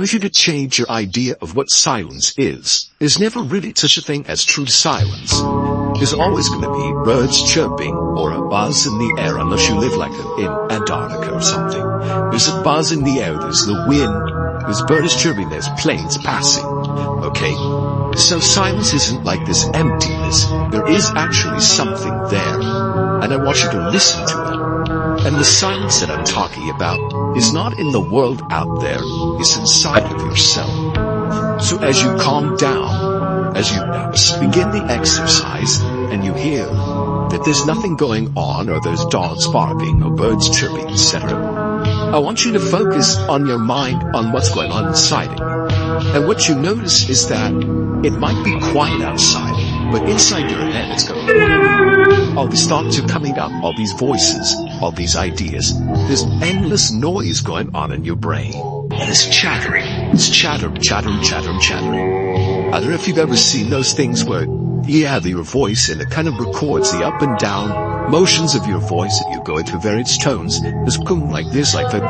If you could change your idea of what silence is, there's never really such a thing as true silence. There's always going to be birds chirping or a buzz in the air unless you live like in Antarctica or something. There's a buzz in the air, there's the wind, there's birds chirping, there's planes passing. Okay? So silence isn't like this emptiness. There is actually something there. And I want you to listen to it. And the silence that I'm talking about is not in the world out there, it's inside of yourself. So as you calm down, as you begin the exercise, and you hear that there's nothing going on, or there's dogs barking, or birds chirping, etc., I want you to focus on your mind on what's going on inside it. And what you notice is that it might be quiet outside, but inside your head it's going on. All these thoughts are coming up, all these voices, all these ideas. There's endless noise going on in your brain. And it's chattering. It's chattering. I don't know if you've ever seen those things where you have your voice and it kind of records the up and down motions of your voice, and you go into various tones. It's going like this, like that.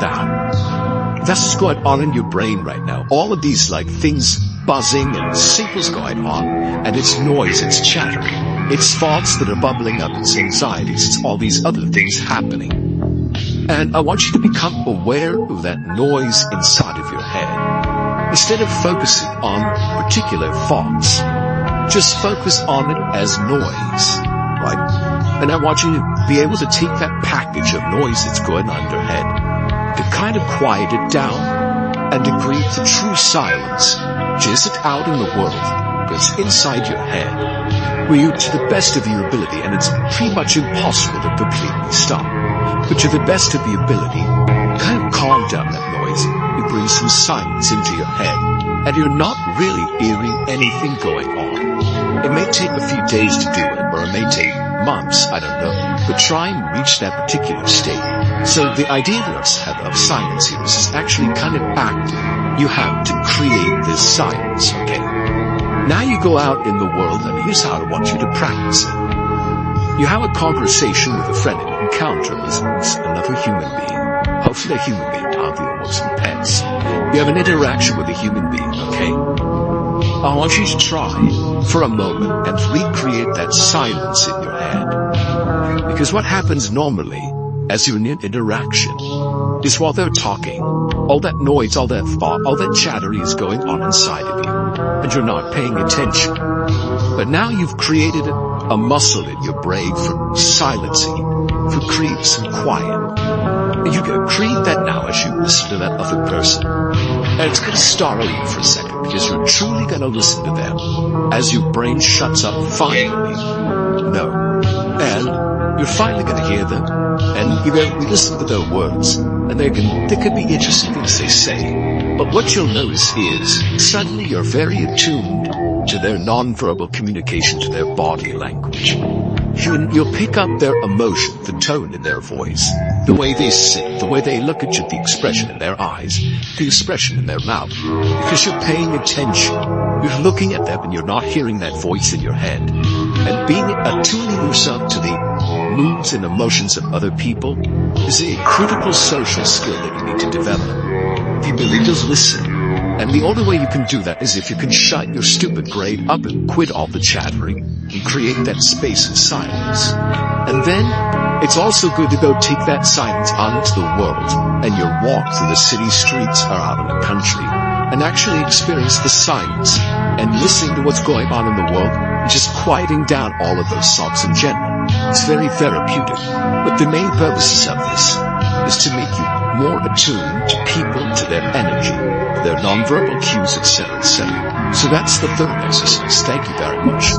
That's what's going on in your brain right now. All of these like things buzzing and signals going on, and it's noise, it's chatter. It's thoughts that are bubbling up, it's anxieties, it's all these other things happening. And I want you to become aware of that noise inside of your head. Instead of focusing on particular thoughts, just focus on it as noise, right? And I want you to be able to take that package of noise that's going on in your head, to kind of quiet it down, and to create the true silence, which isn't out in the world, but it's inside your head, where you, to the best of your ability, and it's pretty much impossible to completely stop, but to the best of your ability, kind of calm down that noise. You bring some silence into your head, and you're not really hearing anything going on. It may take a few days to do it, or it may take months, I don't know, but try and reach that particular state. So the idea of silence here is actually kind of active. You have to create this silence, okay? Now you go out in the world, and here's how I want you to practice it. You have a conversation with a friend and encounter with another human being. Hopefully a human being, not the orcs and pets. You have an interaction with a human being, okay? I want you to try for a moment and recreate that silence in your head. Because what happens normally as you're in an interaction is while they're talking, all that noise, all that thought, all that chatter is going on inside of you, and you're not paying attention. But now you've created a muscle in your brain for silencing, for creating some quiet. And you can create that now as you listen to that other person. And it's going to startle you for a second, because you're truly going to listen to them as your brain shuts up finally. No. And you're finally going to hear them, and you're going to listen to their words, and they could be interesting things they say. But what you'll notice is, suddenly you're very attuned to their nonverbal communication, to their body language. You'll pick up their emotion, the tone in their voice, the way they sit, the way they look at you, the expression in their eyes, the expression in their mouth. Because you're paying attention. You're looking at them and you're not hearing that voice in your head. And attuning yourself to the moods and emotions of other people is a critical social skill that you need to develop. If you really just listen. And the only way you can do that is if you can shut your stupid brain up and quit all the chattering and create that space of silence. And then, it's also good to go take that silence out into the world and your walk through the city streets or out in the country and actually experience the silence and listening to what's going on in the world and just quieting down all of those thoughts in general. It's very therapeutic. But the main purposes of this is to make you more attuned to people, to their energy, their nonverbal cues, etc., etc. So that's the third exercise. Thank you very much.